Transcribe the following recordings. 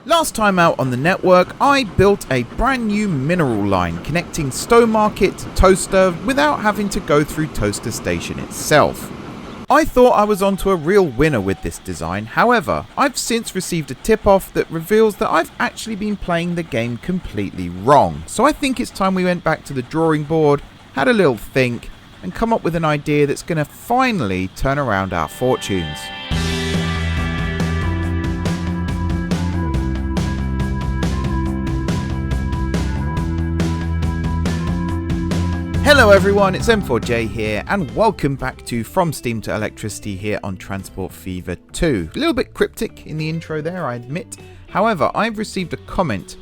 Last time out on the network, I built a brand new mineral line connecting Stowmarket to Toaster without having to go through Toaster Station itself. I thought I was onto a real winner with this design, however, I've since received a tip-off that reveals that I've actually been playing the game completely wrong. So I think it's time we went back to the drawing board, had a little think, and come up with an idea that's going to finally turn around our fortunes. Hello everyone, it's M4J here and welcome back to From Steam to Electricity here on Transport Fever 2. A little bit cryptic in the intro there, I admit. However, I've received a comment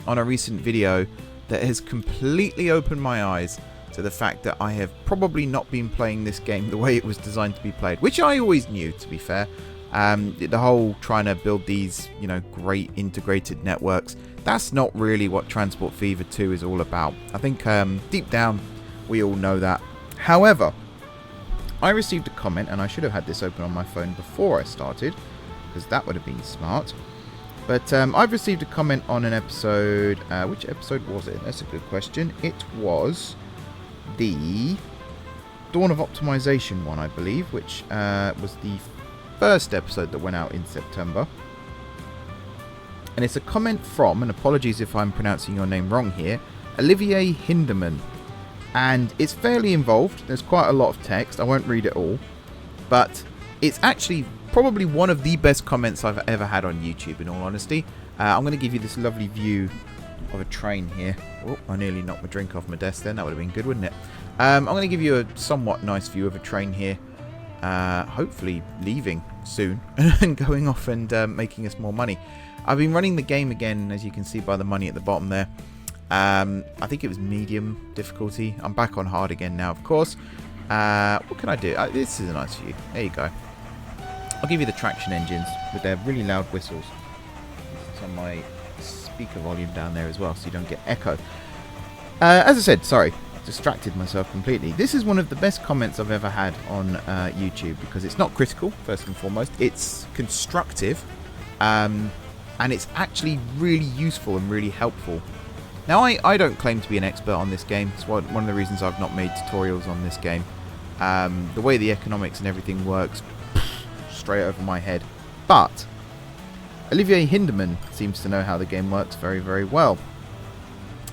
on a recent video that has completely opened my eyes to the fact that I have probably not been playing this game the way it was designed to be played, which I always knew, to be fair. The whole trying to build these, great integrated networks, that's not really what Transport Fever 2 is all about. I think deep down, we all know that. However, I received a comment, and I should have had this open on my phone before I started, because that would have been smart. But I've received a comment on an episode. Which episode was it? That's a good question. It was the Dawn of Optimization one, I believe, which was the first episode that went out in September. And it's a comment from, and apologies if I'm pronouncing your name wrong here, Olivier Hinderman. And it's fairly involved. There's quite a lot of text. I won't read it all. But it's actually probably one of the best comments I've ever had on YouTube, in all honesty. I'm going to give you this lovely view of a train here. Oh, I nearly knocked my drink off my desk then. That would have been good, wouldn't it? I'm going to give you a somewhat nice view of a train here. Hopefully leaving soon and going off and making us more money. I've been running the game again, as you can see by the money at the bottom there. I think it was medium difficulty. I'm back on hard again now, of course. What can I do? This is a nice view. There you go. I'll give you the traction engines with their really loud whistles. It's on my speaker volume down there as well, so you don't get echo. As I said, sorry, distracted myself completely. This is one of the best comments I've ever had on YouTube, because it's not critical, first and foremost. It's constructive, and it's actually really useful and really helpful. Now, I don't claim to be an expert on this game. It's one of the reasons I've not made tutorials on this game. The way the economics and everything works, straight over my head. But Olivier Hinderman seems to know how the game works very, very well.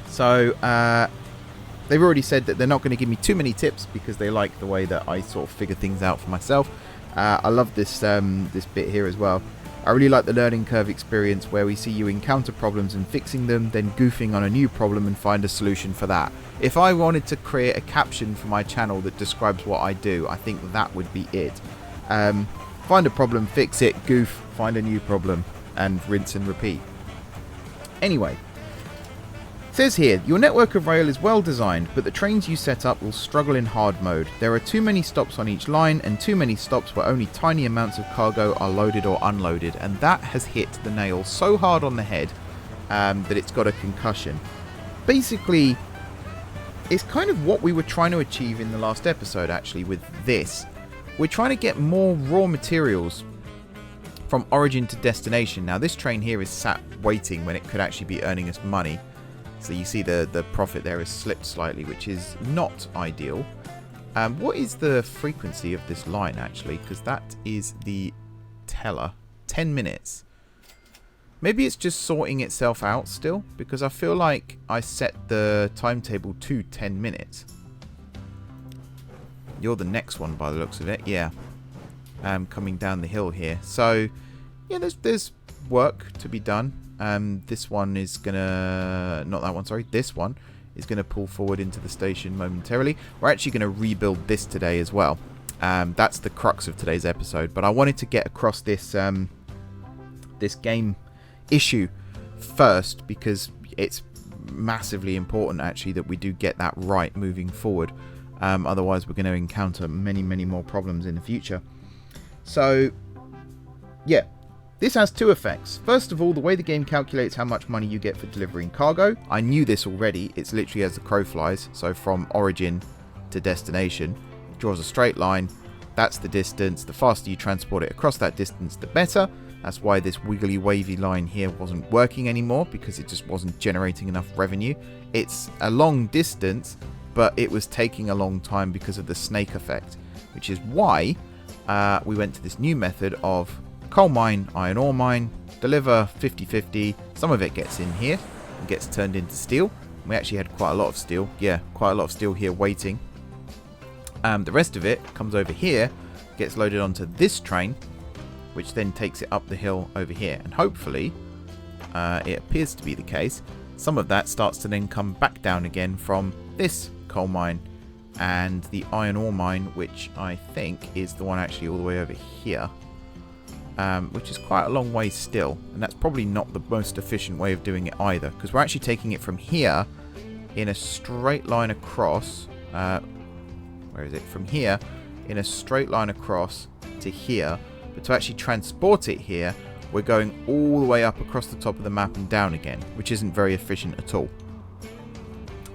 So, they've already said that they're not going to give me too many tips because they like the way that I sort of figure things out for myself. I love this this bit here as well. I really like the learning curve experience where we see you encounter problems and fixing them, then goofing on a new problem and find a solution for that. If I wanted to create a caption for my channel that describes what I do, I think that would be it. Find a problem, fix it, goof, find a new problem, and rinse and repeat. Anyway, it says here, your network of rail is well designed, but the trains you set up will struggle in hard mode. There are too many stops on each line, and too many stops where only tiny amounts of cargo are loaded or unloaded, and that has hit the nail so hard on the head that it's got a concussion. Basically, it's kind of what we were trying to achieve in the last episode, actually, with this. We're trying to get more raw materials from origin to destination. Now, this train here is sat waiting when it could actually be earning us money. So you see the profit there has slipped slightly, which is not ideal. What is the frequency of this line, actually? Because that is the teller. 10 minutes. Maybe it's just sorting itself out still, because I feel like I set the timetable to 10 minutes. You're the next one by the looks of it. Yeah. Coming down the hill here. So, yeah, there's work to be done. This one is gonna, not that one, sorry, this one is gonna pull forward into the station momentarily. We're actually gonna rebuild this today as well. That's the crux of today's episode, but I wanted to get across this this game issue first because it's massively important actually that we do get that right moving forward. Otherwise we're going to encounter many more problems in the future. So yeah, this has two effects. First of all, the way the game calculates how much money you get for delivering cargo. I knew this already. It's literally as the crow flies. So from origin to destination, it draws a straight line. That's the distance. The faster you transport it across that distance, the better. That's why this wiggly wavy line here wasn't working anymore, because it just wasn't generating enough revenue. It's a long distance, but it was taking a long time because of the snake effect, which is why we went to this new method of coal mine, iron ore mine, deliver 50-50. Some of it gets in here and gets turned into steel. We actually had quite a lot of steel. Yeah, quite a lot of steel here waiting. The rest of it comes over here, gets loaded onto this train, which then takes it up the hill over here. And hopefully, it appears to be the case, some of that starts to then come back down again from this coal mine and the iron ore mine, which I think is the one actually all the way over here. Which is quite a long way still, and that's probably not the most efficient way of doing it either, because we're actually taking it from here in a straight line across. Where is it? From here in a straight line across to here, but to actually transport it here, we're going all the way up across the top of the map and down again, which isn't very efficient at all.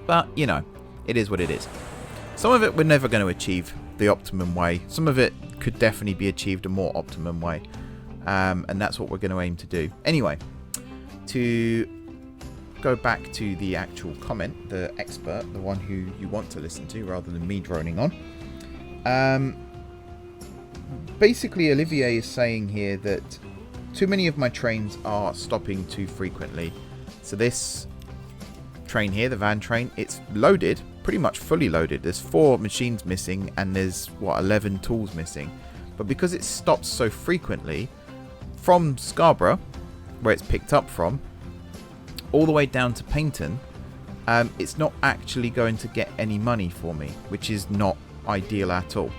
But, you know, it is what it is. Some of it we're never going to achieve the optimum way. Some of it could definitely be achieved a more optimum way. And that's what we're going to aim to do. Anyway, to go back to the actual comment, the expert, the one who you want to listen to rather than me droning on. Basically, Olivier is saying here that too many of my trains are stopping too frequently. So this train here, the van train, it's loaded, pretty much fully loaded. There's 4 machines missing and there's, what, 11 tools missing. But because it stops so frequently, from Scarborough, where it's picked up from, all the way down to Paignton, it's not actually going to get any money for me, which is not ideal at all.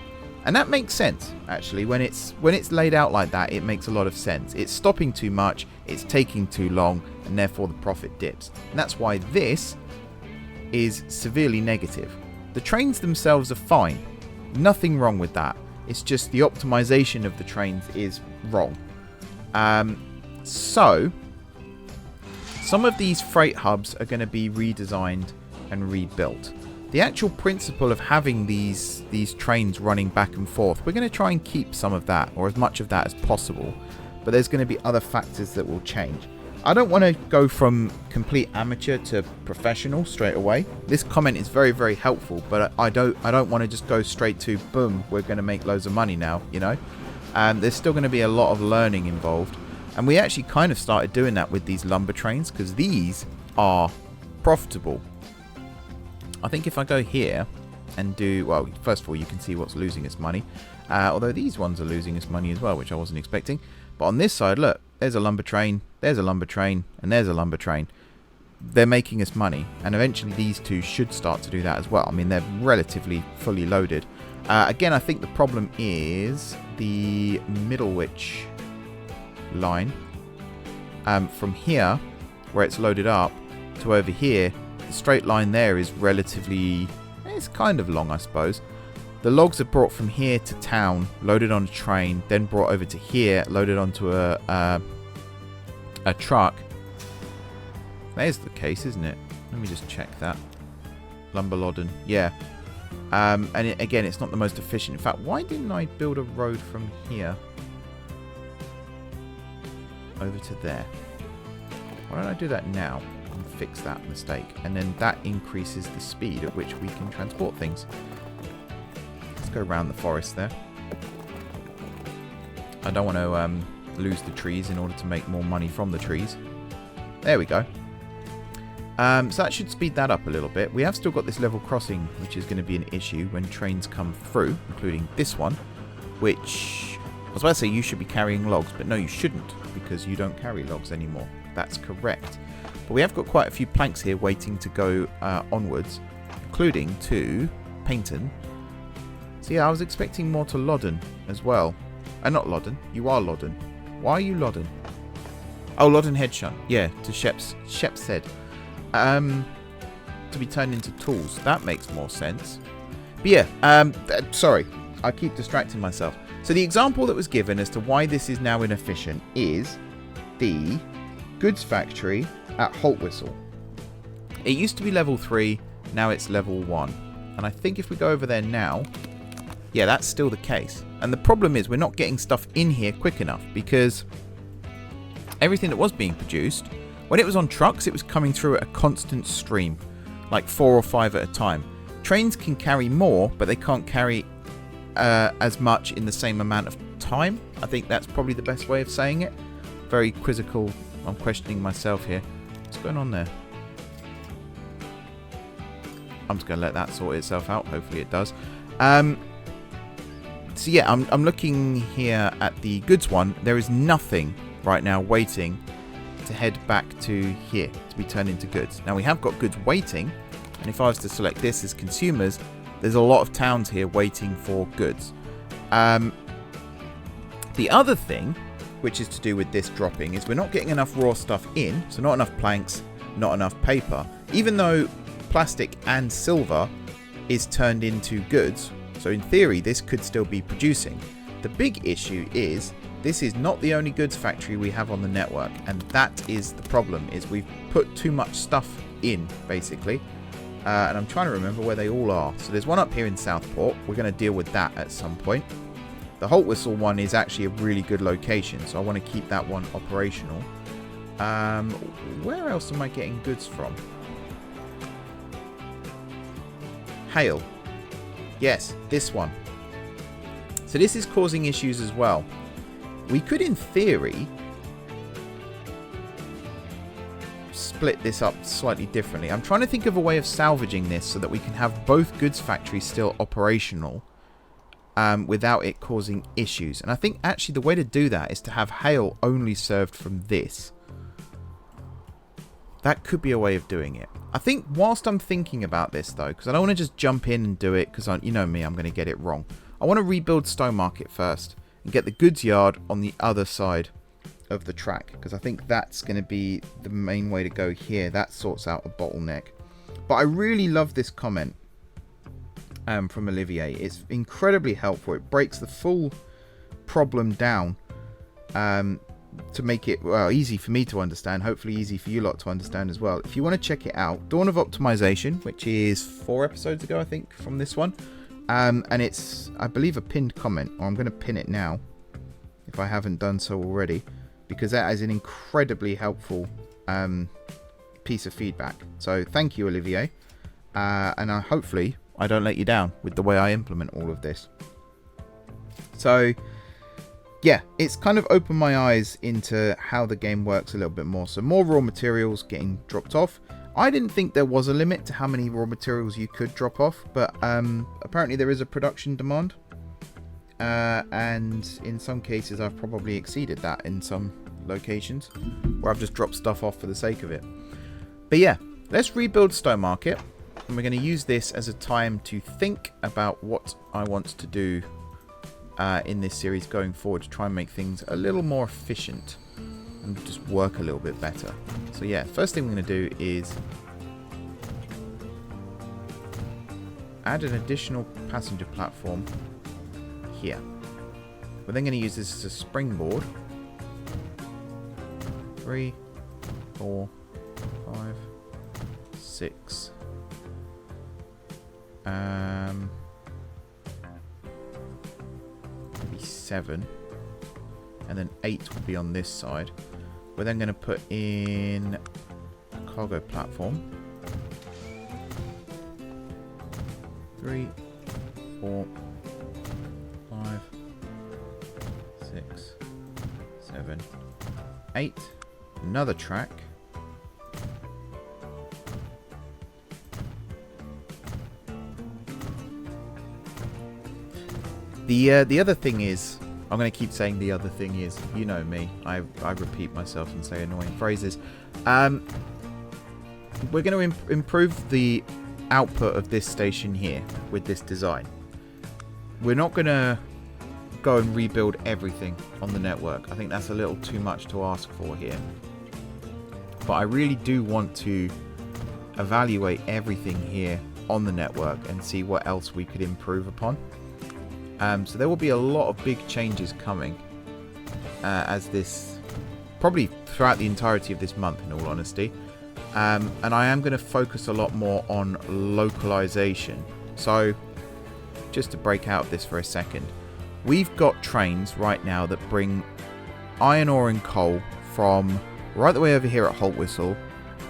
And that makes sense, actually. When it's laid out like that, it makes a lot of sense. It's stopping too much, it's taking too long, and therefore the profit dips. And that's why this is severely negative. The trains themselves are fine. Nothing wrong with that. It's just the optimization of the trains is wrong. So, some of these freight hubs are going to be redesigned and rebuilt. The actual principle of having these trains running back and forth, we're going to try and keep some of that, or as much of that as possible. But there's going to be other factors that will change. I don't want to go from complete amateur to professional straight away. This comment is very, very helpful, but I don't want to just go straight to boom, we're going to make loads of money now, you know. There's still going to be a lot of learning involved, and we actually kind of started doing that with these lumber trains because these are profitable. I think if I go here and do, well, first of all, you can see what's losing us money, although these ones are losing us money as well, which I wasn't expecting. But on this side, look, there's a lumber train, there's a lumber train, and there's a lumber train. They're making us money, and eventually these two should start to do that as well. I mean, they're relatively fully loaded. Again, I think the problem is the Middlewich line. From here, where it's loaded up, to over here, the straight line there is relatively, it's kind of long, I suppose. The logs are brought from here to town, loaded on a train, then brought over to here, loaded onto a truck. There's the case, isn't it? Let me just check that. Lumberlodden, yeah. And again, it's not the most efficient. In fact, why didn't I build a road from here over to there? Why don't I do that now and fix that mistake? And then that increases the speed at which we can transport things. Let's go around the forest there. I don't want to lose the trees in order to make more money from the trees. There we go. So that should speed that up a little bit. We have still got this level crossing, which is going to be an issue when trains come through, including this one, which I was about to say you should be carrying logs, but no, you shouldn't, because you don't carry logs anymore. That's correct. But we have got quite a few planks here waiting to go onwards, including to Paignton. So yeah, I was expecting more to Loddon as well. Not Loddon. You are Loddon. Why are you Loddon? Oh, Loddon headshunt. Yeah, to Shep's head. To be turned into tools. That makes more sense. But yeah, sorry. I keep distracting myself. So the example that was given as to why this is now inefficient is the goods factory at Holtwhistle. It used to be level 3, now it's level 1. And I think if we go over there now, yeah, that's still the case. And the problem is we're not getting stuff in here quick enough because everything that was being produced, when it was on trucks, it was coming through at a constant stream, like 4 or 5 at a time. Trains can carry more, but they can't carry as much in the same amount of time. I think that's probably the best way of saying it. Very quizzical. I'm questioning myself here. What's going on there? I'm just going to let that sort itself out. Hopefully it does. So yeah, I'm looking here at the goods one. There is nothing right now waiting to head back to here to be turned into goods. Now we have got goods waiting, and if I was to select this as consumers, there's a lot of towns here waiting for goods. The other thing, which is to do with this dropping, is we're not getting enough raw stuff in, so not enough planks, not enough paper, even though plastic and silver is turned into goods. So in theory, this could still be producing. The big issue is this is not the only goods factory we have on the network, and that is the problem, is we've put too much stuff in, basically. And I'm trying to remember where they all are. So there's one up here in Southport. We're going to deal with that at some point. The Holt Whistle one is actually a really good location, so I want to keep that one operational. Where else am I getting goods from? Hale. Yes, this one. So this is causing issues as well. We could, in theory, split this up slightly differently. I'm trying to think of a way of salvaging this so that we can have both goods factories still operational without it causing issues. And I think actually the way to do that is to have Hale only served from this. That could be a way of doing it. I think whilst I'm thinking about this though, because I don't want to just jump in and do it, because you know me, I'm going to get it wrong. I want to rebuild Stowmarket first and get the goods yard on the other side of the track, because I think that's going to be the main way to go here. That sorts out the bottleneck. But I really love this comment from Olivier. It's incredibly helpful. It breaks the full problem down to make it easy for me to understand, hopefully easy for you lot to understand as well. If you want to check it out, Dawn of Optimization, which is 4 episodes ago I think from this one, and it's I believe a pinned comment, or I'm going to pin it now if I haven't done so already, because that is an incredibly helpful piece of feedback. So thank you, Olivier, and hopefully I don't let you down with the way I implement all of this. So yeah, it's kind of opened my eyes into how the game works a little bit more. So more raw materials getting dropped off. I didn't think there was a limit to how many raw materials you could drop off, but apparently there is a production demand. And in some cases I've probably exceeded that in some locations, where I've just dropped stuff off for the sake of it. But yeah, let's rebuild Stowmarket, and we're going to use this as a time to think about what I want to do in this series going forward, to try and make things a little more efficient and just work a little bit better. So yeah, first thing we're going to do is add an additional passenger platform here. We're then going to use this as a springboard. 3, 4, 5, 6. Maybe 7. And then 8 will be on this side. We're then going to put in a cargo platform. 3, 4, 5, 6, 7, 8. Another track. The other thing is, I'm going to keep saying the other thing is, you know me, I repeat myself and say annoying phrases. We're going to improve the output of this station here with this design. We're not going to go and rebuild everything on the network. I think that's a little too much to ask for here. But I really do want to evaluate everything here on the network and see what else we could improve upon. So there will be a lot of big changes coming as this, probably throughout the entirety of this month, in all honesty. And I am going to focus a lot more on localization. So just to break out of this for a second, we've got trains right now that bring iron ore and coal from right the way over here at Holtwhistle,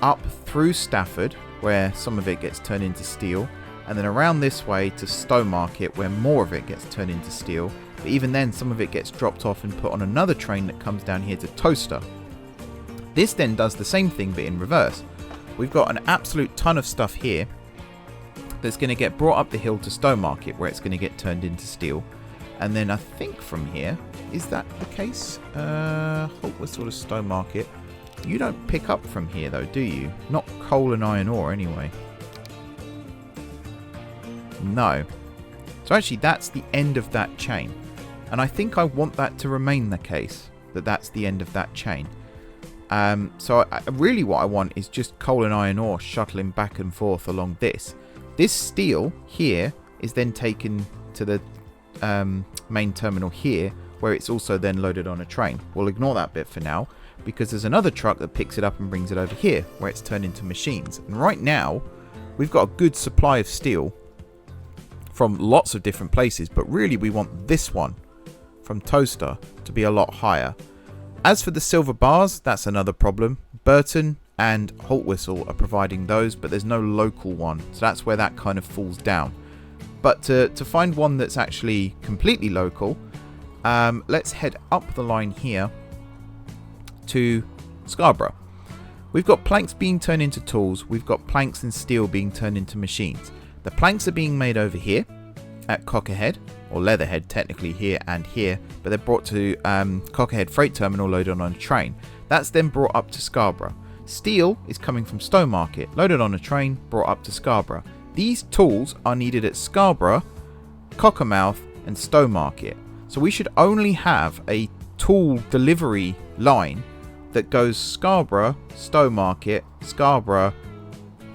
up through Stafford, where some of it gets turned into steel, and then around this way to Stowmarket, where more of it gets turned into steel. But even then, some of it gets dropped off and put on another train that comes down here to Toaster. This then does the same thing, but in reverse. We've got an absolute ton of stuff here that's going to get brought up the hill to Stowmarket, where it's going to get turned into steel. And then I think from here, is that the case? Holtwhistle to Stowmarket. You don't pick up from here though, do you? Not coal and iron ore anyway. No. So actually that's the end of that chain. And I think I want that to remain the case, that that's the end of that chain. So really what I want is just coal and iron ore shuttling back and forth along this. This steel here is then taken to the main terminal here, where it's also then loaded on a train. We'll ignore that bit for now, because there's another truck that picks it up and brings it over here, where it's turned into machines. And right now, we've got a good supply of steel from lots of different places, but really we want this one from Toaster to be a lot higher. As for the silver bars, that's another problem. Burton and Holtwhistle are providing those, but there's no local one, so that's where that kind of falls down. But to find one that's actually completely local, let's head up the line here to Scarborough. We've got planks being turned into tools. We've got planks and steel being turned into machines. The planks are being made over here at Cockerhead, or Leatherhead technically here and here, but they're brought to Cockerhead Freight Terminal loaded on a train. That's then brought up to Scarborough. Steel is coming from Stowmarket, loaded on a train, brought up to Scarborough. These tools are needed at Scarborough, Cockermouth and Stowmarket. So we should only have a tool delivery line that goes Scarborough, Stowmarket, Scarborough,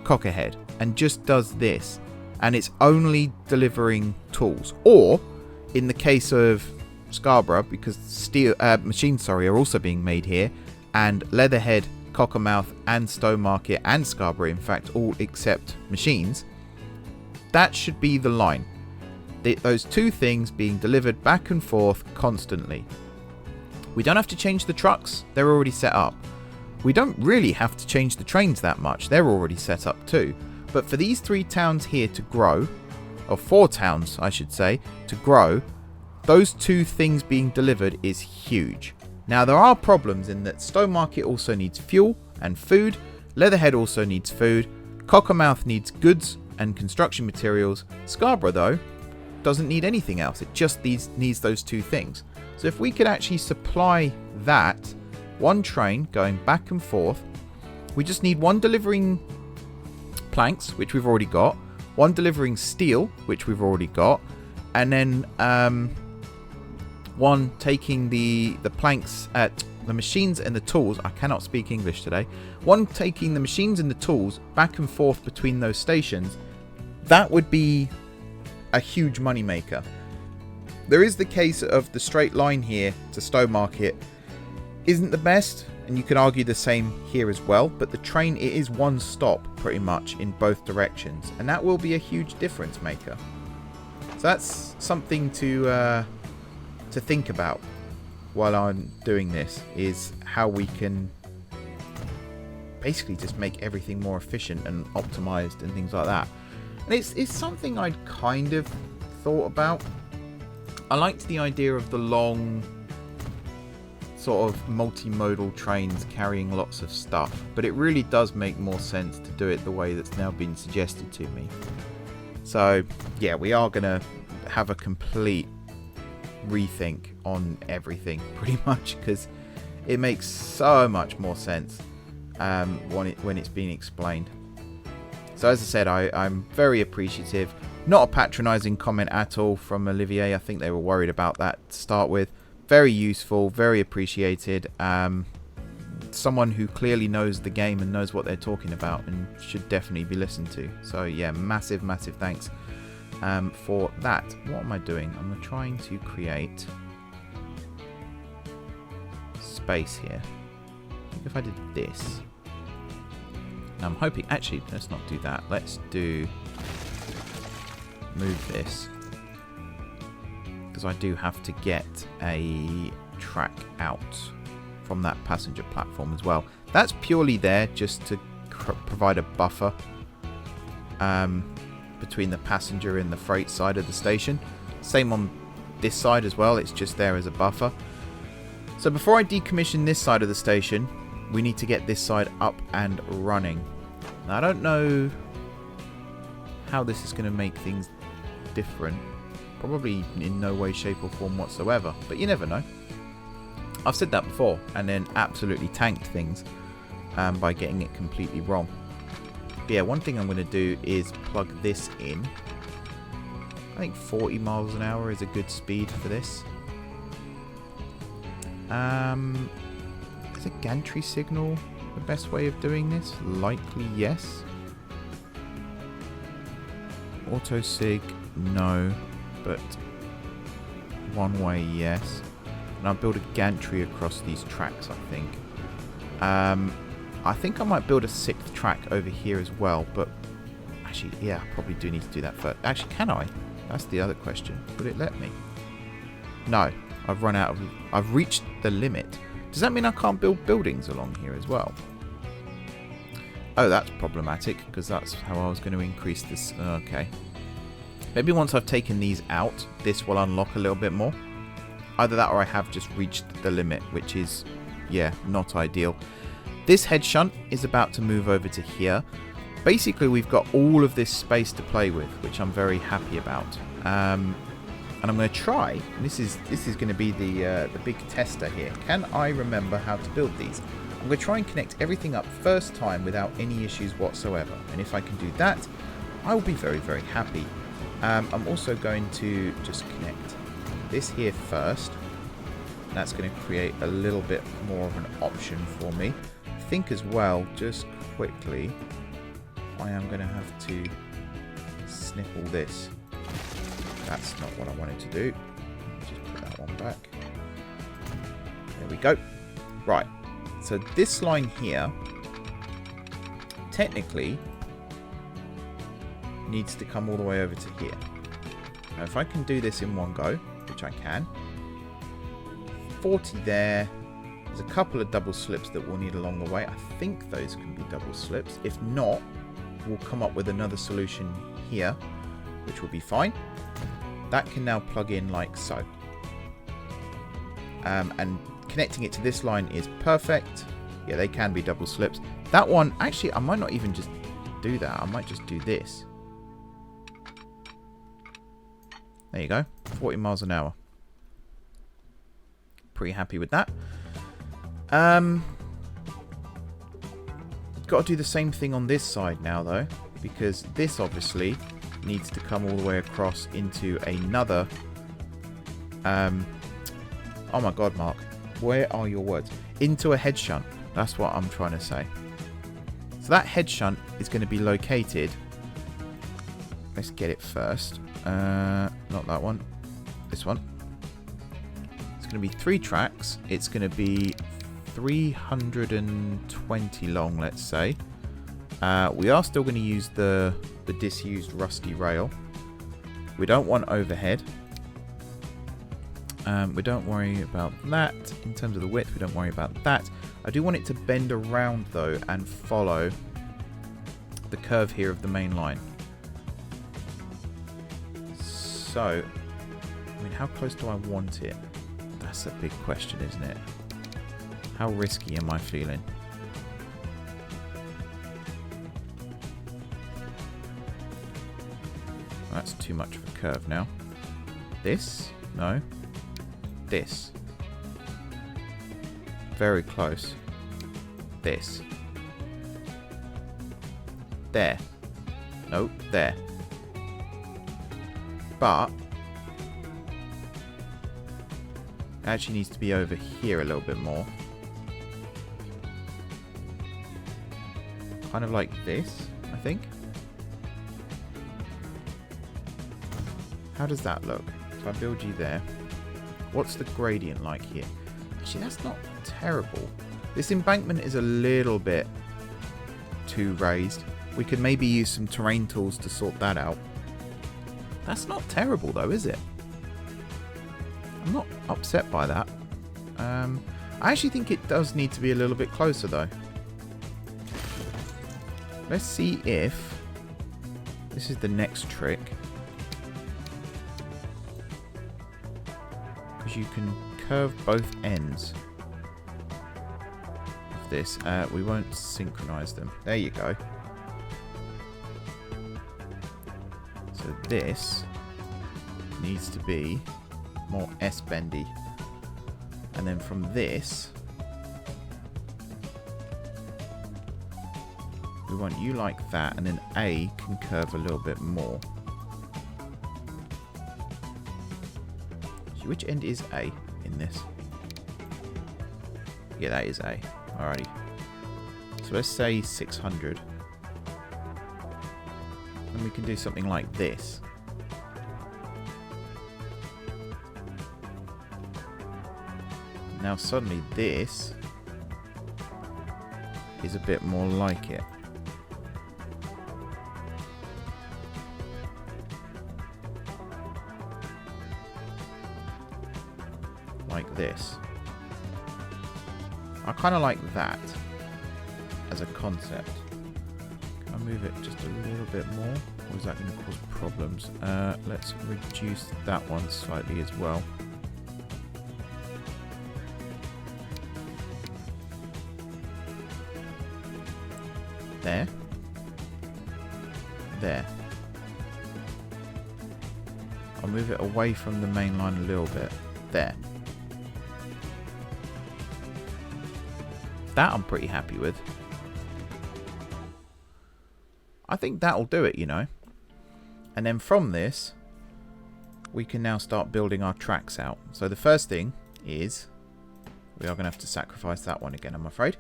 Cockerhead, and just does this. And it's only delivering tools. Or, in the case of Scarborough, because machines are also being made here, and Leatherhead, Cockermouth and Stowmarket and Scarborough, in fact, all except machines, that should be the line. Those two things being delivered back and forth constantly. We don't have to change the trucks, they're already set up. We don't really have to change the trains that much, they're already set up too. But for these 3 towns here to grow, or 4 towns I should say, to grow, those 2 things being delivered is huge. Now there are problems in that Stowmarket also needs fuel and food, Leatherhead also needs food, Cockermouth needs goods and construction materials. Scarborough though doesn't need anything else, it just needs those 2 things. So if we could actually supply that, one train going back and forth, we just need one delivering planks, which we've already got, one delivering steel, which we've already got, and then one taking the planks at the machines and the tools. I cannot speak English today. One taking the machines and the tools back and forth between those stations. That would be a huge money maker. There is the case of the straight line here to Stowmarket isn't the best, and you could argue the same here as well, but the train, it is one stop pretty much in both directions, and that will be a huge difference maker. So that's something to think about while I'm doing this, is how we can basically just make everything more efficient and optimized and things like that. And it's something I'd kind of thought about. I liked the idea of the long sort of multimodal trains carrying lots of stuff, but it really does make more sense to do it the way that's now been suggested to me. So yeah, we are going to have a complete rethink on everything pretty much, because it makes so much more sense when it's being explained. So as I said, I'm very appreciative. Not a patronising comment at all from Olivier. I think they were worried about that to start with. Very useful, very appreciated. Someone who clearly knows the game and knows what they're talking about and should definitely be listened to. So yeah, massive thanks for that. What am I doing? I'm trying to create space here. I think if I did this, I'm hoping, actually, let's not do that. Let's move this, because I do have to get a track out. from that passenger platform as well. That's purely there just to provide a buffer between the passenger and the freight side of the station. Same on this side as well, it's just there as a buffer. So before I decommission this side of the station, we need to get this side up and running. Now I don't know how this is going to make things different. Probably in no way, shape or form whatsoever, but you never know. I've said that before and then absolutely tanked things by getting it completely wrong. But yeah, one thing I'm going to do is plug this in. I think 40 miles an hour is a good speed for this. Is a gantry signal the best way of doing this? Likely yes. Auto sig, no. But one way, yes. And I'll build a gantry across these tracks, I think. I think I might build a 6th track over here as well, but actually, yeah, I probably do need to do that first. Actually, can I? That's the other question. Would it let me? No, I've run out of... I've reached the limit. Does that mean I can't build buildings along here as well? Oh, that's problematic, because that's how I was going to increase this. Okay. Maybe once I've taken these out, this will unlock a little bit more. Either that or I have just reached the limit, which is, yeah, not ideal. This head shunt is about to move over to here. Basically, we've got all of this space to play with, which I'm very happy about. And I'm going to try, and this is going to be the big tester here. Can I remember how to build these? I'm going to try and connect everything up first time without any issues whatsoever. And if I can do that, I will be very, very happy. I'm also going to just connect this here first. That's going to create a little bit more of an option for me. I think as well, just quickly, I am going to have to snip all this. That's not what I wanted to do. Just put that one back. There we go. Right. So this line here, technically, needs to come all the way over to here. Now if I can do this in one go, which I can, 40 there. There's a couple of double slips that we'll need along the way. I think those can be double slips. If not, we'll come up with another solution here, which will be fine. That can now plug in like so. And connecting it to this line is perfect. Yeah, they can be double slips. That one, actually, I might not even just do that. I might just do this. There you go. 40 miles an hour. Pretty happy with that. Got to do the same thing on this side now, though. Because this, obviously, needs to come all the way across into another... oh my god, Mark. Where are your words? Into a head shunt. That's what I'm trying to say. So that head shunt is going to be located... Let's get it first. Not that one. This one. It's going to be 3 tracks. It's going to be 320 long, let's say. We are still going to use the disused rusty rail. We don't want overhead. We don't worry about that. In terms of the width, we don't worry about that. I do want it to bend around, though, and follow the curve here of the main line. So, I mean, how close do I want it? That's a big question, isn't it? How risky am I feeling? That's too much of a curve now. This? No. This. Very close. This. There. Nope, there. But it actually needs to be over here a little bit more. Kind of like this, I think. How does that look? If I build you there, what's the gradient like here? Actually, that's not terrible. This embankment is a little bit too raised. We could maybe use some terrain tools to sort that out. That's not terrible though, is it? I'm not upset by that. I actually think it does need to be a little bit closer though. Let's see if this is the next trick. Because you can curve both ends of this. We won't synchronize them. There you go. So this needs to be more S-bendy. And then from this, we want you like that, and then A can curve a little bit more. So which end is A in this? Yeah, that is A. Alrighty. So let's say 600. And we can do something like this. Now suddenly this is a bit more like it. Like this. I kind of like that as a concept. Can I move it just a little bit more? Or is that going to cause problems? Let's reduce that one slightly as well. There. There. I'll move it away from the main line a little bit. There. That I'm pretty happy with. I think that'll do it, you know. And then from this, we can now start building our tracks out. So the first thing is, we are going to have to sacrifice that one again, I'm afraid.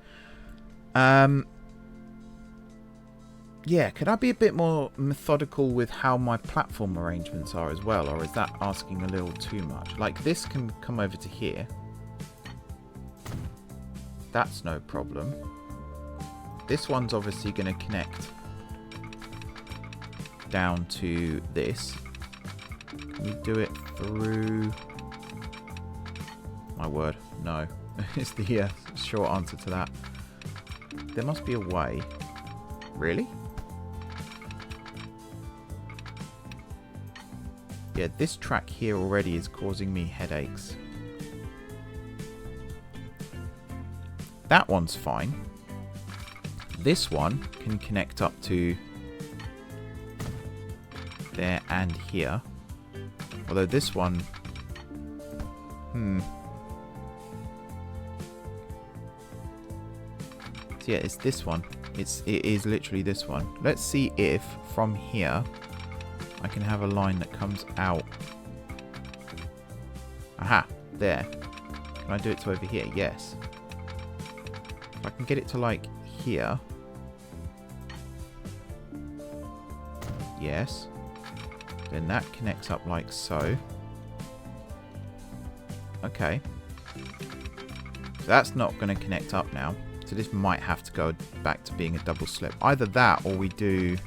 Yeah, could I be a bit more methodical with how my platform arrangements are as well? Or is that asking a little too much? Like this can come over to here. That's no problem. This one's obviously going to connect down to this. Can we do it through... My word, no. It's the short answer to that. There must be a way. Really? Yeah, this track here already is causing me headaches. That one's fine. This one can connect up to there and here. Although this one... So yeah, it's this one. It is literally this one. Let's see if from here I can have a line that comes out. Aha, there. Can I do it to over here? Yes. If I can get it to like here. Yes. Then that connects up like so. Okay. So that's not going to connect up now. So this might have to go back to being a double slip. Either that or we do...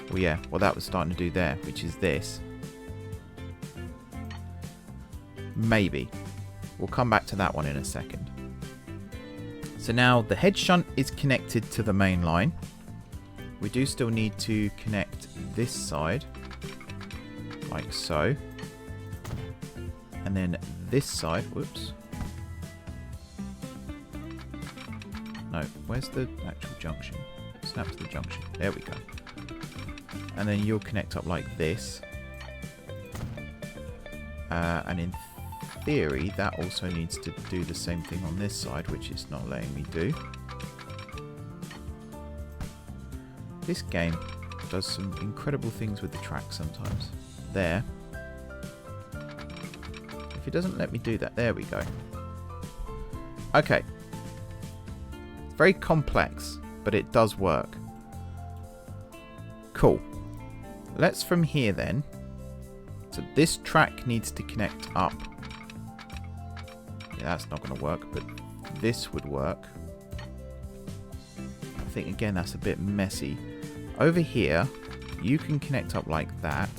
Well, yeah, well that was starting to do there, which is this. Maybe. We'll come back to that one in a second. So now the head shunt is connected to the main line. We do still need to connect this side, like so. And then this side, whoops. No, where's the actual junction? Snap to the junction. There we go. And then you'll connect up like this. And in theory, that also needs to do the same thing on this side, which it's not letting me do. This game does some incredible things with the track sometimes. There. If it doesn't let me do that, there we go. Okay. Very complex, but it does work. Cool. Let's from here then. So this track needs to connect up. Yeah, that's not going to work, but this would work. I think again that's a bit messy. Over here, you can connect up like that.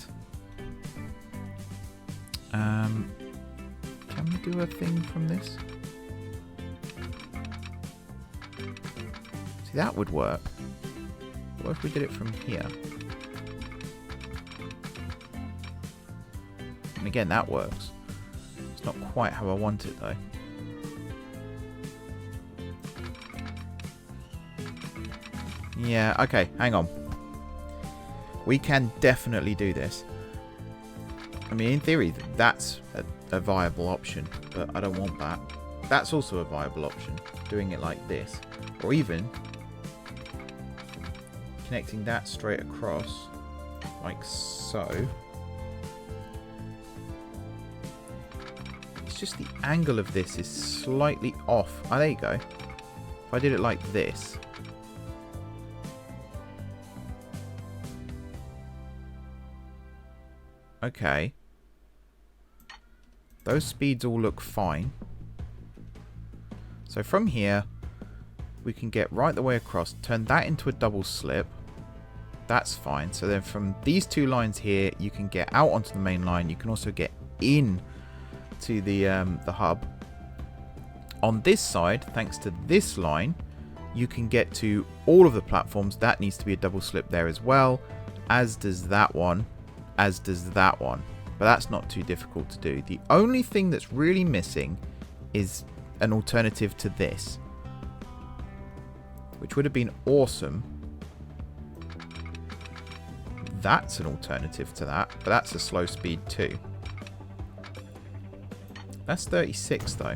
Can we do a thing from this? See, that would work. What if we did it from here? And again, that works. It's not quite how I want it, though. Yeah, okay, hang on. We can definitely do this. I mean, in theory, that's a viable option, but I don't want that. That's also a viable option, doing it like this. Or even connecting that straight across, like so. It's just the angle of this is slightly off. Oh, there you go. If I did it like this. Okay. Those speeds all look fine. So from here, we can get right the way across, turn that into a double slip. That's fine. So then from these two lines here, you can get out onto the main line. You can also get in to the hub. On this side, thanks to this line, you can get to all of the platforms. That needs to be a double slip there as well, as does that one, as does that one. But that's not too difficult to do. The only thing that's really missing is an alternative to this, which would have been awesome. That's an alternative to that, but that's a slow speed too. That's 36 though.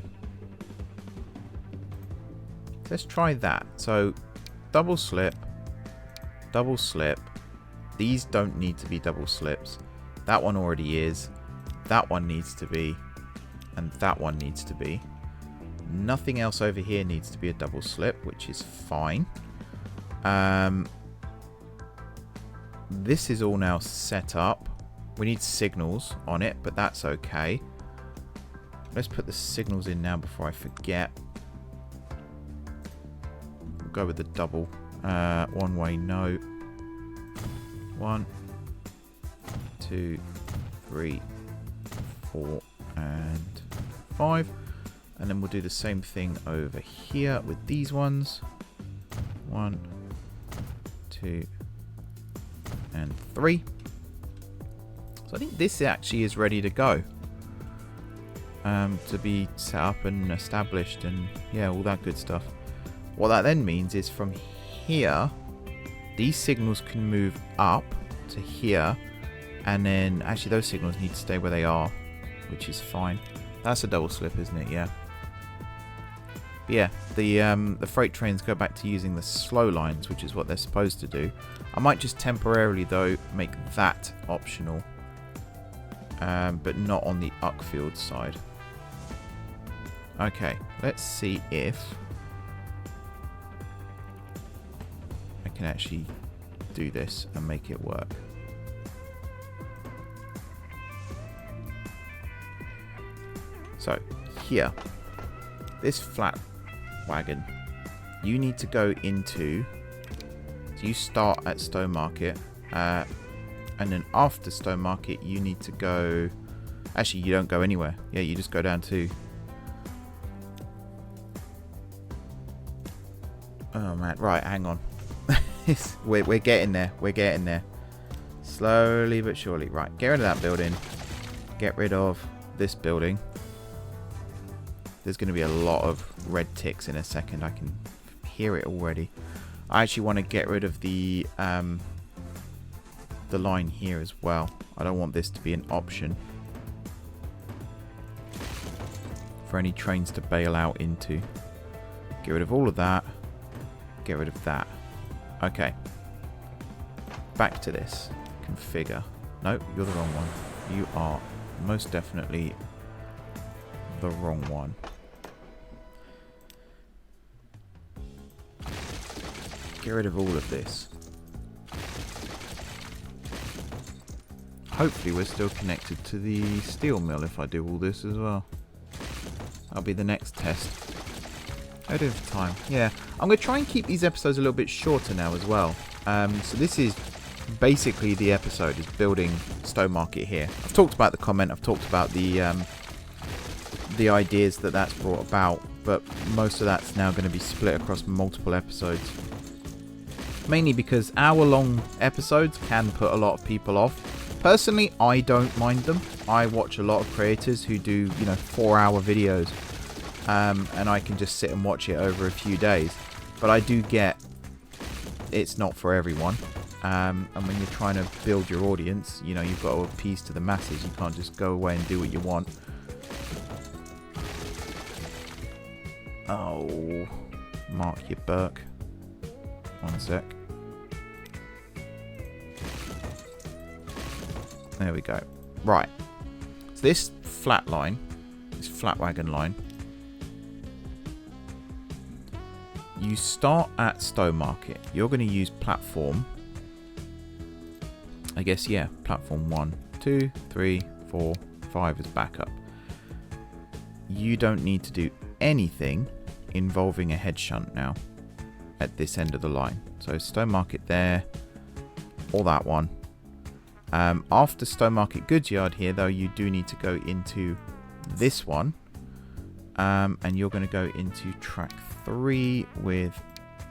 Let's try that. So double slip, double slip. These don't need to be double slips. That one already is. That one needs to be. And that one needs to be. Nothing else over here needs to be a double slip, which is fine. This is all now set up. We need signals on it, but that's okay. Let's put the signals in now before I forget. We'll go with the double. One way, no. 1, 2, 3, 4, and 5. And then we'll do the same thing over here with these ones. 1, 2, and 3. So I think this actually is ready to go. To be set up and established and yeah, all that good stuff. What that then means is from here, these signals can move up to here, and then actually those signals need to stay where they are, which is fine. That's a double slip, isn't it? Yeah. But yeah, the freight trains go back to using the slow lines, which is what they're supposed to do. I might just temporarily though make that optional, but not on the Uckfield side. Okay, let's see if I can actually do this and make it work. So here, this flat wagon, you need to go into, so you start at Stowmarket, and then after Stowmarket you need to go, actually you don't go anywhere, yeah, you just go down to, oh man, right, hang on. we're getting there, we're getting there. Slowly but surely. Right, get rid of that building. Get rid of this building. There's going to be a lot of red ticks in a second. I can hear it already. I actually want to get rid of the line here as well. I don't want this to be an option for any trains to bail out into. Get rid of all of that. Get rid of that. Okay. Back to this. Configure. No, you're the wrong one. You are most definitely the wrong one. Get rid of all of this. Hopefully we're still connected to the steel mill if I do all this as well. That'll be the next test. How do for time? Yeah, I'm going to try and keep these episodes a little bit shorter now as well. So this is basically the episode, is building Stowmarket here. I've talked about the comment, I've talked about the ideas that that's brought about, but most of that's now going to be split across multiple episodes. Mainly because hour-long episodes can put a lot of people off. Personally, I don't mind them. I watch a lot of creators who do, 4-hour videos. And I can just sit and watch it over a few days. But I do get it's not for everyone. And when you're trying to build your audience, you've got to appease to the masses. You can't just go away and do what you want. Oh, Mark, you Burke. One sec. There we go. Right. So this flat line, this flat wagon line, you start at Stowmarket. You're going to use platform. I guess, yeah, platform 1, 2, 3, 4, 5 as backup. You don't need to do anything involving a headshunt now at this end of the line. So Stowmarket there, all that one. After Stowmarket Goods Yard here, though, you do need to go into this one. And you're going to go into track 3 with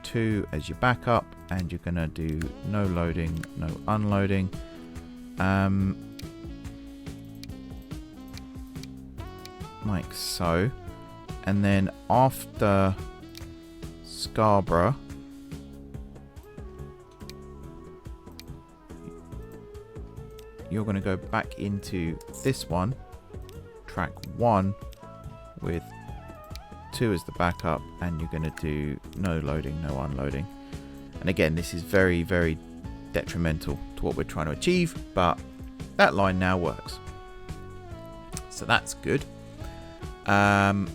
2 as your backup, and you're going to do no loading, no unloading. Like so. And then after Scarborough, you're going to go back into this one, track 1 with 2 as the backup, and you're going to do no loading, no unloading. And again, this is very, very detrimental to what we're trying to achieve, but that line now works. So that's good. I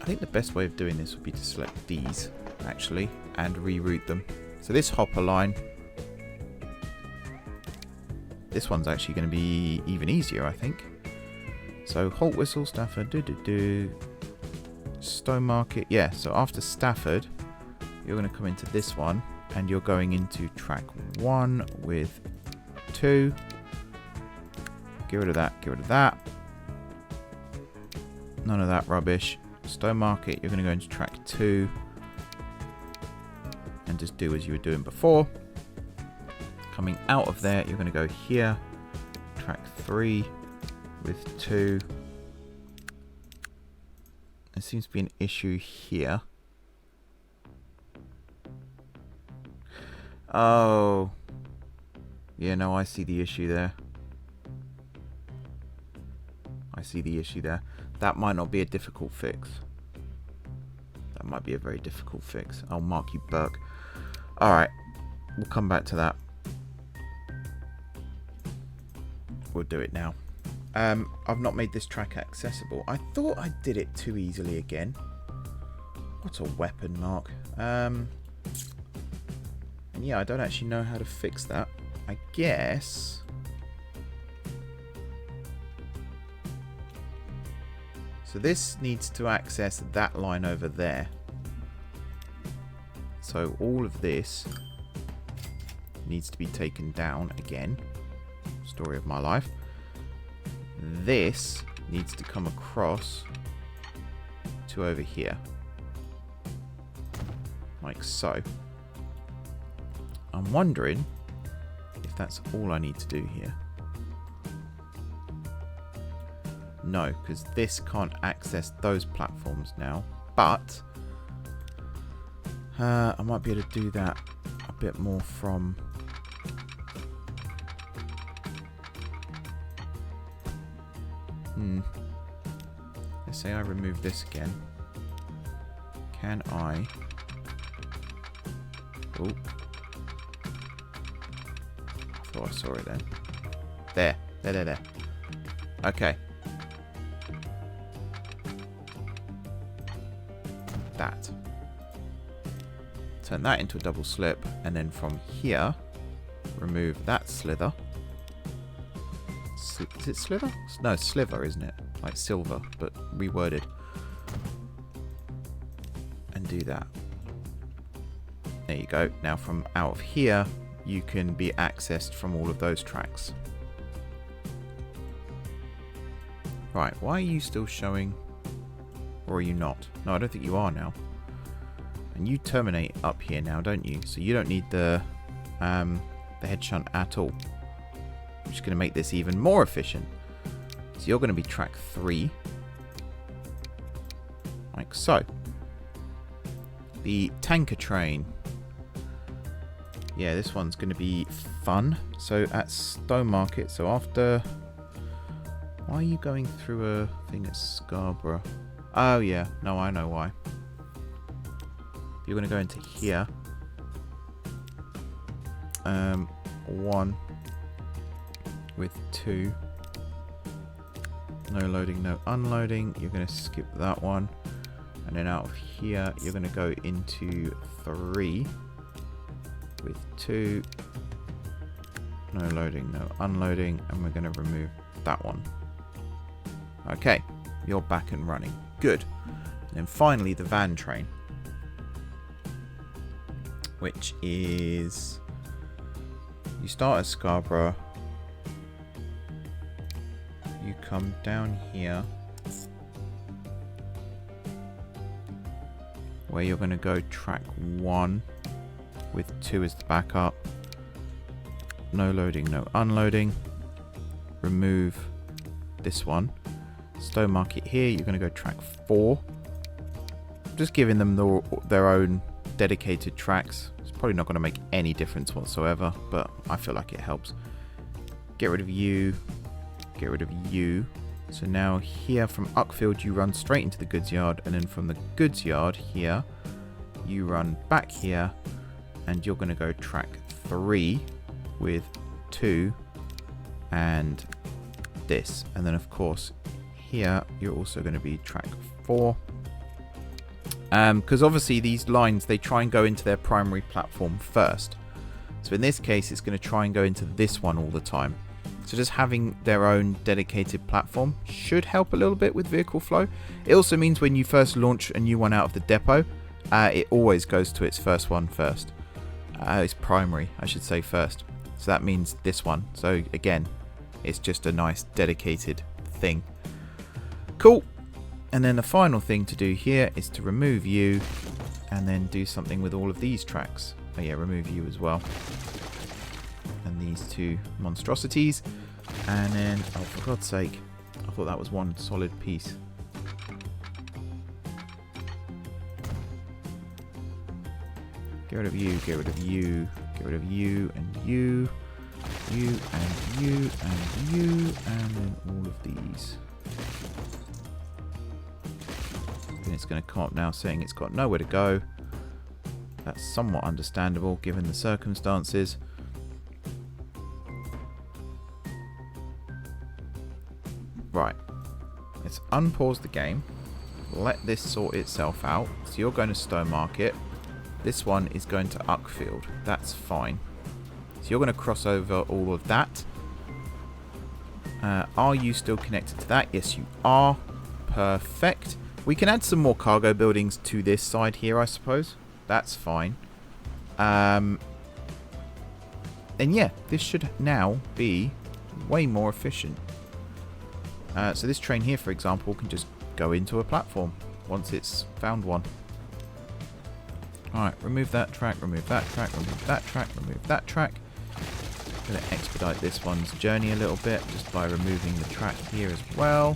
think the best way of doing this would be to select these, actually, and reroute them. So this hopper line, this one's actually going to be even easier, I think. So halt whistle, Stafford, Stowmarket. Yeah, so after Stafford, you're going to come into this one, and you're going into track 1 with 2. Get rid of that, get rid of that. None of that rubbish. Stowmarket, you're going to go into track 2 and just do as you were doing before. Coming out of there, you're going to go here, track 3 with 2. There seems to be an issue here. Oh. Yeah, no, I see the issue there. I see the issue there. That might not be a difficult fix. That might be a very difficult fix. I'll mark you Burke. Alright. We'll come back to that. We'll do it now. I've not made this track accessible. I thought I did it too easily again. What a weapon, Mark. And yeah, I don't actually know how to fix that. I guess... So this needs to access that line over there. So all of this needs to be taken down again. Story of my life. This needs to come across to over here. Like so. I'm wondering if that's all I need to do here. No, because this can't access those platforms now. But I might be able to do that a bit more from... Let's say I remove this again. Can I... Oh. I thought I saw it then. There. Okay. That. Turn that into a double slip, and then from here, remove that slither. Is it slither? No, sliver, isn't it? Like silver, but reworded. And do that. There you go. Now from out of here, you can be accessed from all of those tracks. Right, why are you still showing... Or are you not? No, I don't think you are now. And you terminate up here now, don't you? So you don't need the headshunt at all. I'm just going to make this even more efficient. So you're going to be track 3. Like so. The tanker train. Yeah, this one's going to be fun. So at Stowmarket, so after... Why are you going through a thing at Scarborough? Oh yeah, no, I know why. You're going to go into here. 1 with 2. No loading, no unloading. You're going to skip that one. And then out of here, you're going to go into 3 with 2. No loading, no unloading. And we're going to remove that one. Okay, you're back and running. Good. And then finally, the van train. Which is... You start at Scarborough. You come down here. Where you're going to go track 1 with 2 as the backup. No loading, no unloading. Remove this one. Stowmarket here, you're going to go track 4. Just giving them their own dedicated tracks. It's probably not going to make any difference whatsoever, but I feel like it helps. Get rid of you. Get rid of you. So now here from Uckfield you run straight into the goods yard, and then from the goods yard here you run back here, and you're going to go track 3 with 2 and this, and then of course here you're also going to be track 4, because obviously these lines, they try and go into their primary platform first. So in this case it's going to try and go into this one all the time. So just having their own dedicated platform should help a little bit with vehicle flow. It also means when you first launch a new one out of the depot, it always goes to its first one first. Its primary, I should say, first. So that means this one. So again, it's just a nice dedicated thing. Cool. And then the final thing to do here is to remove you and then do something with all of these tracks. Oh yeah, remove you as well. And these 2 monstrosities. And then, oh for God's sake, I thought that was one solid piece. Get rid of you, get rid of you, get rid of you, and you, you, and you, and you, and then all of these. And it's going to come up now saying it's got nowhere to go. That's somewhat understandable given the circumstances. Right, let's unpause the game, let this sort itself out. So you're going to Stowmarket, this one is going to Uckfield, that's fine. So you're going to cross over all of that. Are you still connected to that? Yes, you are. Perfect. We can add some more cargo buildings to this side here, I suppose. That's fine. And yeah, this should now be way more efficient. So this train here, for example, can just go into a platform once it's found one. Alright, remove that track, remove that track, remove that track, remove that track. I'm going to expedite this one's journey a little bit just by removing the track here as well.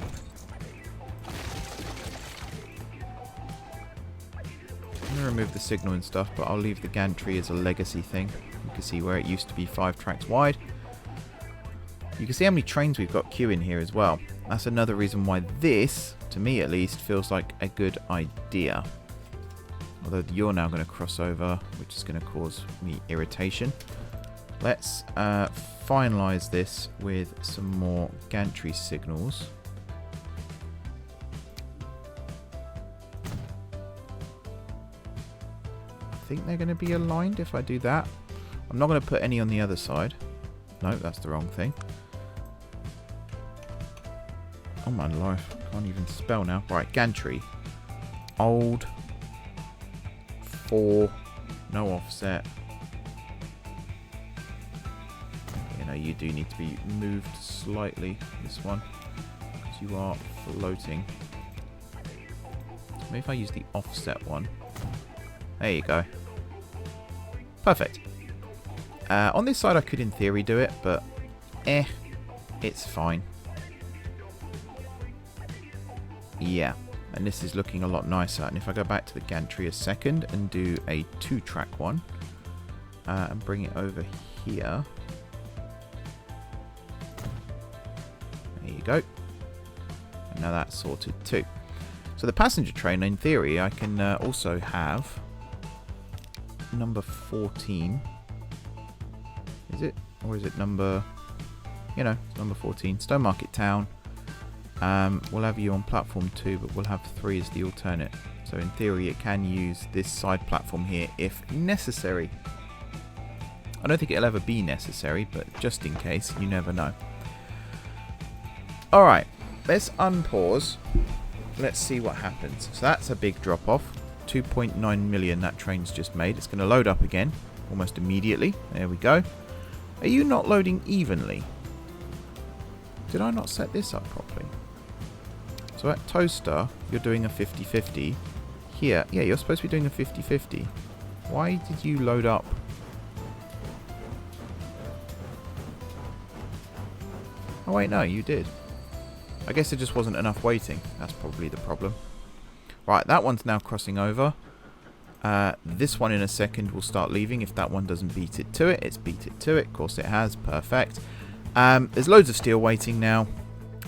I'm going to remove the signal and stuff, but I'll leave the gantry as a legacy thing. You can see where it used to be 5 tracks wide. You can see how many trains we've got queuing here as well. That's another reason why this, to me at least, feels like a good idea. Although you're now going to cross over, which is going to cause me irritation. Let's finalise this with some more gantry signals. I think they're going to be aligned if I do that. I'm not going to put any on the other side. No, that's the wrong thing. Oh my life, I can't even spell now. Right, gantry. Old. 4. No offset. You know, you do need to be moved slightly, this one. Because you are floating. Maybe if I use the offset one. There you go. Perfect. On this side I could in theory do it, but it's fine. Yeah, and this is looking a lot nicer. And if I go back to the gantry a second and do a 2-track one and bring it over here. There you go. And now that's sorted too. So the passenger train, in theory, I can also have number 14. Is it? Or is it number... You know, it's number 14. Stowmarket Town. We'll have you on platform 2, but we'll have 3 as the alternate. So in theory, it can use this side platform here if necessary. I don't think it'll ever be necessary, but just in case, you never know. Alright, let's unpause. Let's see what happens. So that's a big drop off. 2.9 million that train's just made. It's going to load up again almost immediately. There we go. Are you not loading evenly? Did I not set this up properly? So at Toaster, you're doing a 50-50. Here, yeah, you're supposed to be doing a 50-50. Why did you load up? Oh wait, no, you did. I guess there just wasn't enough waiting. That's probably the problem. Right, that one's now crossing over. This one in a second will start leaving if that one doesn't beat it to it. It's beat it to it. Of course it has. Perfect. There's loads of steel waiting now.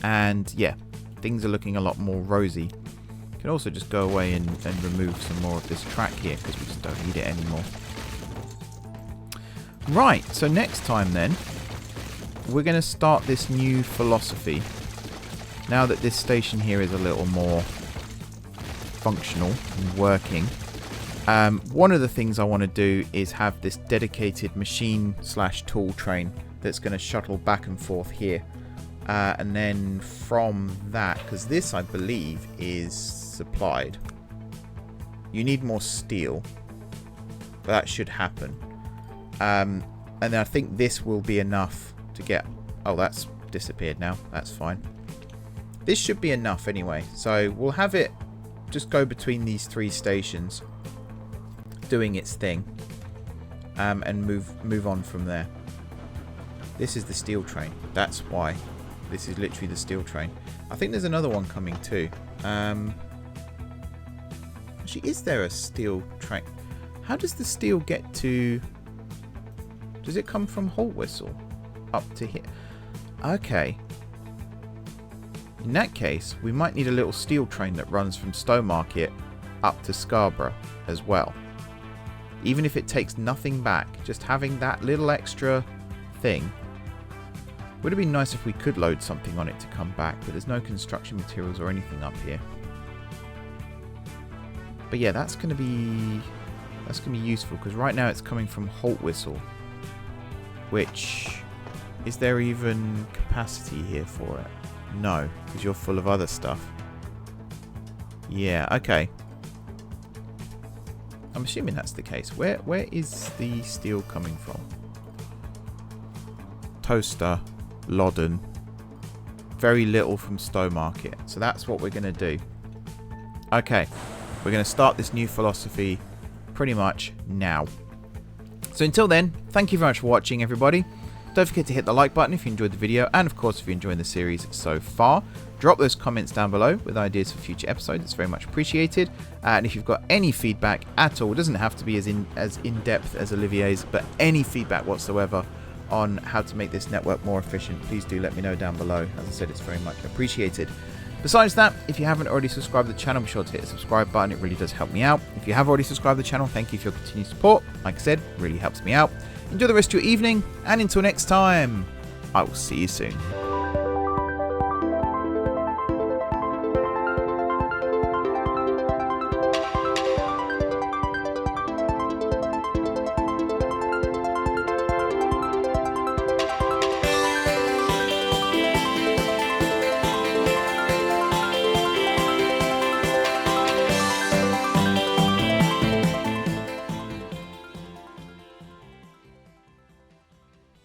And yeah, things are looking a lot more rosy. You can also just go away and remove some more of this track here because we just don't need it anymore. Right, so next time then, we're going to start this new philosophy. Now that this station here is a little more functional and working, one of the things I want to do is have this dedicated machine/tool train that's going to shuttle back and forth here. And then from that, because this I believe is supplied. You need more steel, but that should happen. And then I think this will be enough to get... Oh, that's disappeared now. That's fine. This should be enough anyway. So we'll have it just go between these 3 stations, doing its thing, and move on from there. This is the steel train. That's why. This is literally the steel train. I think there's another one coming too. Actually, is there a steel train? How does the steel get to... Does it come from Holtwhistle up to here? Okay. In that case, we might need a little steel train that runs from Stowmarket up to Scarborough as well. Even if it takes nothing back, just having that little extra thing. Would have been nice if we could load something on it to come back, but there's no construction materials or anything up here. But yeah, that's going to be useful because right now it's coming from Holtwhistle, which is there even capacity here for it? No, because you're full of other stuff. Yeah, okay. I'm assuming that's the case. Where is the steel coming from? Toaster, Loddon. Very little from Stowmarket. So that's what we're going to do. Okay. We're going to start this new philosophy pretty much now. So until then, thank you very much for watching, everybody. Don't forget to hit the like button if you enjoyed the video, and of course if you're enjoying the series so far. Drop those comments down below with ideas for future episodes. It's very much appreciated. And if you've got any feedback at all, it doesn't have to be as in-depth as Olivier's, but any feedback whatsoever on how to make this network more efficient, please do let me know down below. As I said, it's very much appreciated. Besides that, if you haven't already subscribed to the channel, be sure to hit the subscribe button. It really does help me out. If you have already subscribed to the channel, thank you for your continued support. Like I said, really helps me out. Enjoy the rest of your evening, and until next time, I will see you soon.